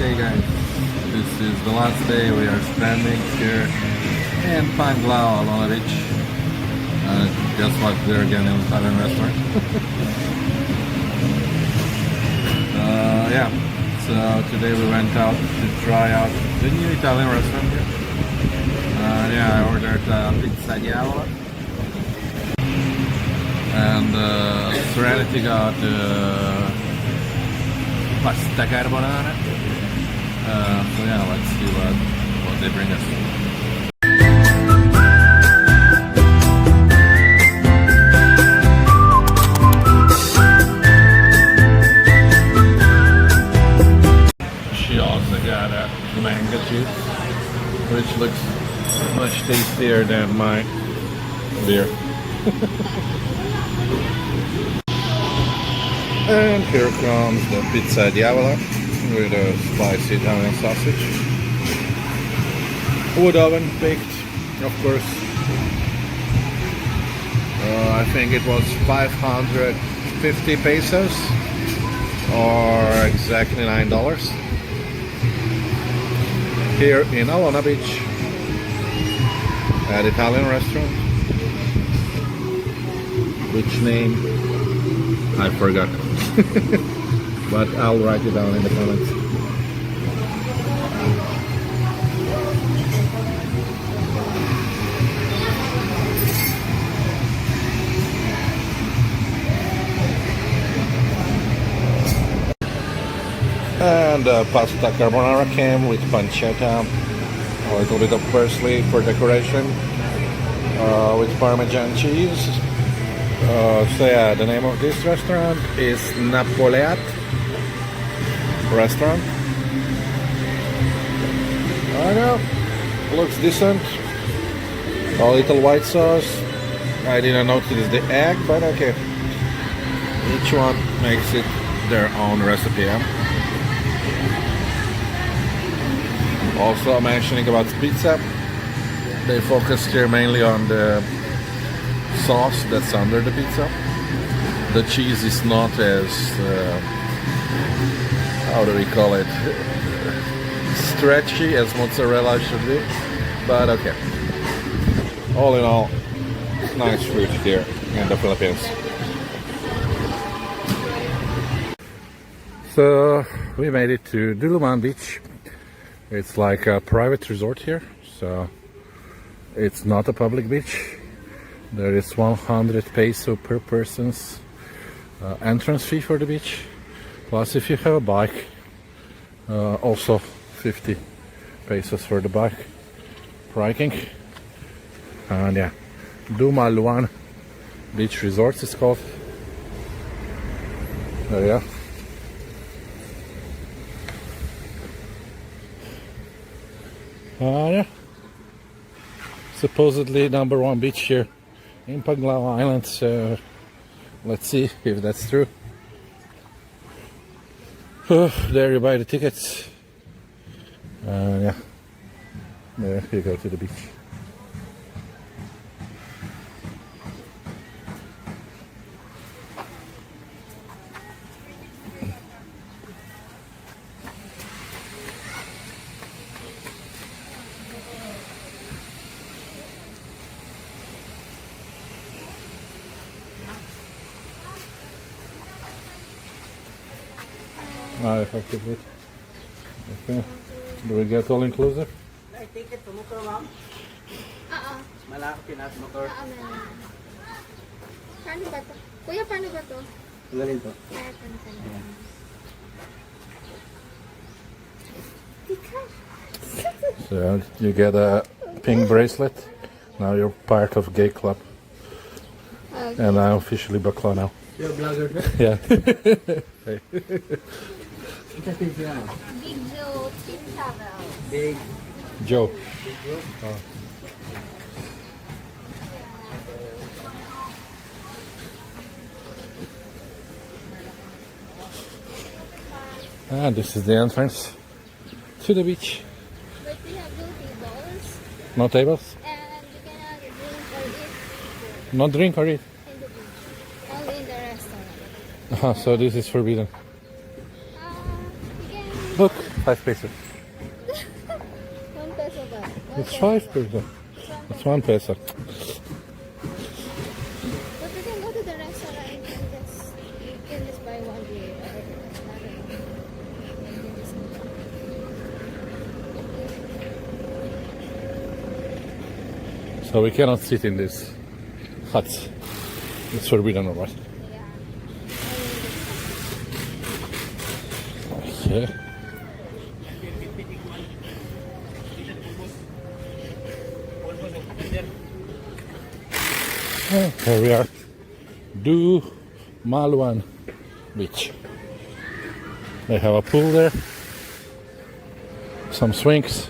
Okay guys, this is the last day we are spending here in Panglao, Alona Beach. Just like they're getting an Italian restaurant. Yeah, so today we went out to try out the new Italian restaurant here. Yeah, I ordered pizza diavola. And Serenity got pasta carbonara. So yeah, let's see what they bring us. She also got a mango juice, which looks much tastier than my beer. And here comes the pizza diavola with a spicy Italian sausage. Wood oven baked, of course. I think it was 550 pesos, or exactly $9. Here in Alona Beach, at Italian restaurant, which name I forgot. But I'll write it down in the comments. And pasta carbonara came with pancetta, a little bit of parsley for decoration, with Parmesan cheese. So yeah, the name of this restaurant is Napoleat Restaurant. I know, looks decent. A little white sauce. I didn't notice the egg, but okay. Each one makes it their own recipe. Also mentioning about pizza, they focused here mainly on the sauce that's under the pizza. The cheese is not as how do we call it, stretchy as mozzarella should be, but okay. All in all, nice food here in the Philippines. So we made it to Duluman Beach. It's like a private resort here, so it's not a public beach. There is 100 peso per person's entrance fee for the beach. Plus, if you have a bike, also 50 pesos for the bike parking. And yeah, Dumaluan Beach Resort is called. There you go. Yeah. Supposedly #1 beach here in Panglao Island, so let's see if that's true. There you buy the tickets. Yeah, there you go to the beach. Effectively. Okay. Do we get all inclusive? May ticket sa motor, ma'am? Malaki pinat motor. Paano ba to? Kuya, paano ba to? Galing to. So you get a pink bracelet. Now you're part of gay club. Okay. And I'm officially bakla now. You're a blogger? Yeah. Hey. Big Joe, Team Travel. Big Joe. Big Joe? Oh. And this is the entrance to the beach. But we have no tables. No tables? And you cannot drink or eat No drink or eat? in the beach. Only in the restaurant. So this is forbidden. You can Look, 5 peso. 1 peso ba? It's 5 peso. It's 1 peso. But we can go to the restaurant and you can just buy one beer. So we cannot sit in these huts. It's forbidden or what? Yeah. Okay. Oh, here we are. Du Maluan Beach. They have a pool there. Some swings.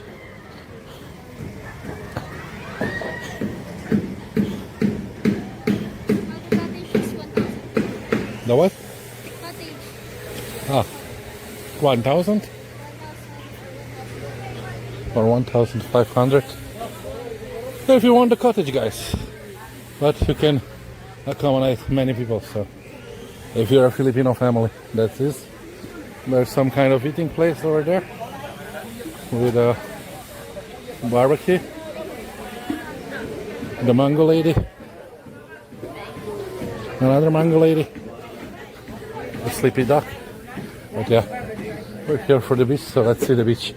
The what? Ah, 1,000 or 1,500. So if you want the cottage, guys, but you can accommodate many people. So if you're a Filipino family, that is. There's some kind of eating place over there with a barbecue. The mango lady, another mango lady. The sleepy duck. But yeah, we're here for the beach, so let's see the beach.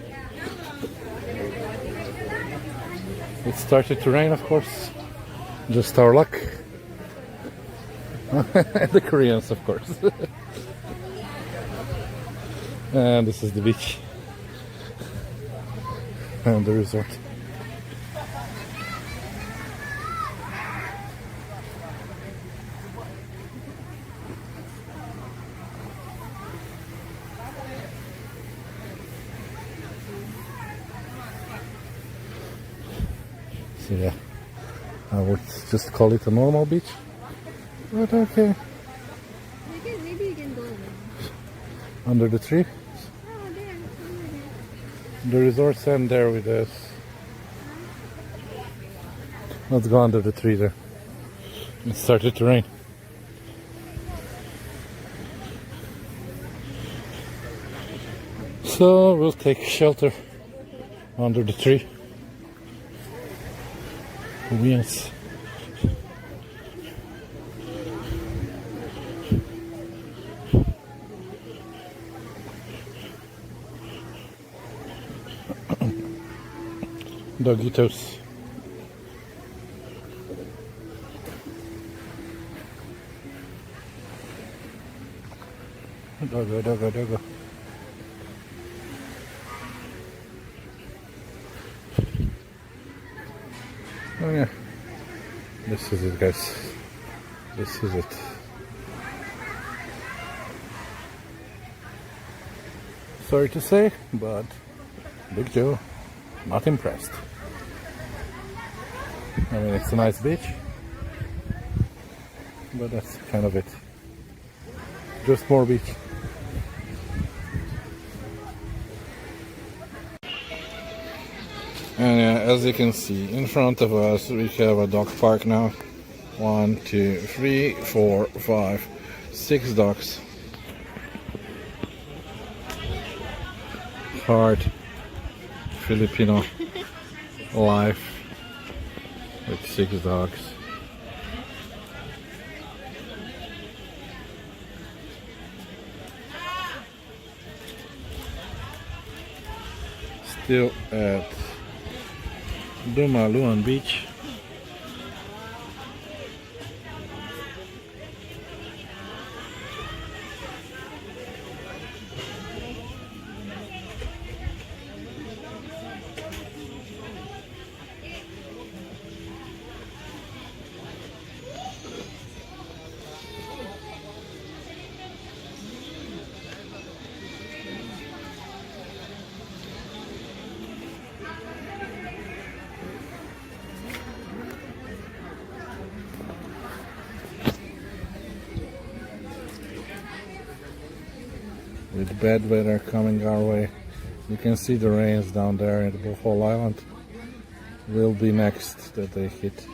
It started to rain, of course. Just our luck. The Koreans, of course. And this is the beach. And the resort. So yeah, I would just call it a normal beach, but okay. Maybe you can go there. Under the tree, Oh, there. the resort's end there with us. Let's go under the tree there. It started to rain. So we'll take shelter under the tree. Yes. Doggitos. Doggo, doggo, doggo. Oh yeah, this is it, guys. This is it. Sorry to say, but Big Joe, not impressed. I mean, it's a nice beach, but that's kind of it. Just more beach. And as you can see, in front of us we have a dog park now. 1, 2, 3, 4, 5, 6 dogs. Hard Filipino life with 6 dogs. Still at Dumaluan Beach. With bad weather coming our way, you can see the rains down there at Bohol Island. Will be next that they hit.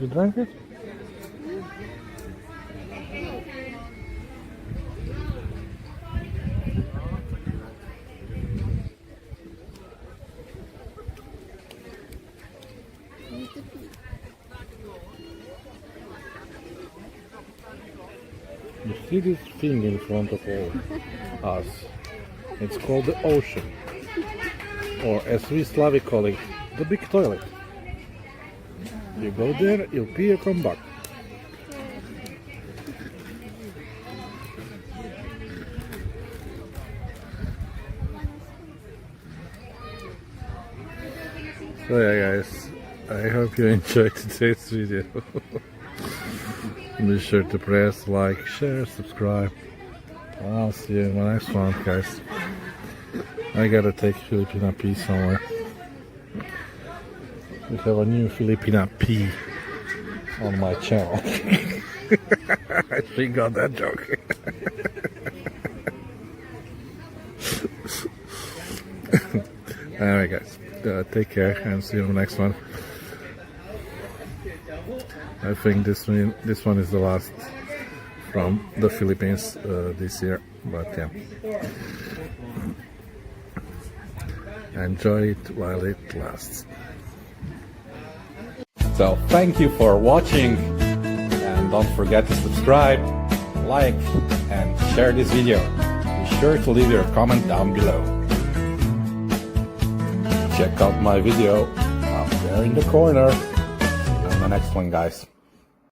You drank it? You see this thing in front of all us? It's called the ocean, or as we Slavic call it, the big toilet. You go there, you pee, you come back. So yeah guys, I hope you enjoyed today's video. Be sure to press like, share, subscribe. I'll see you in my next one, guys. I gotta take Filipina P somewhere. We have a new Filipina P on my channel. She got that joke. Anyway guys, take care and see you on the next one. I think this one is the last from the Philippines this year, but yeah, enjoy it while it lasts. So thank you for watching, and don't forget to subscribe, like and share this video. Be sure to leave your comment down below. Check out my video up there in the corner. See you on the next one, guys.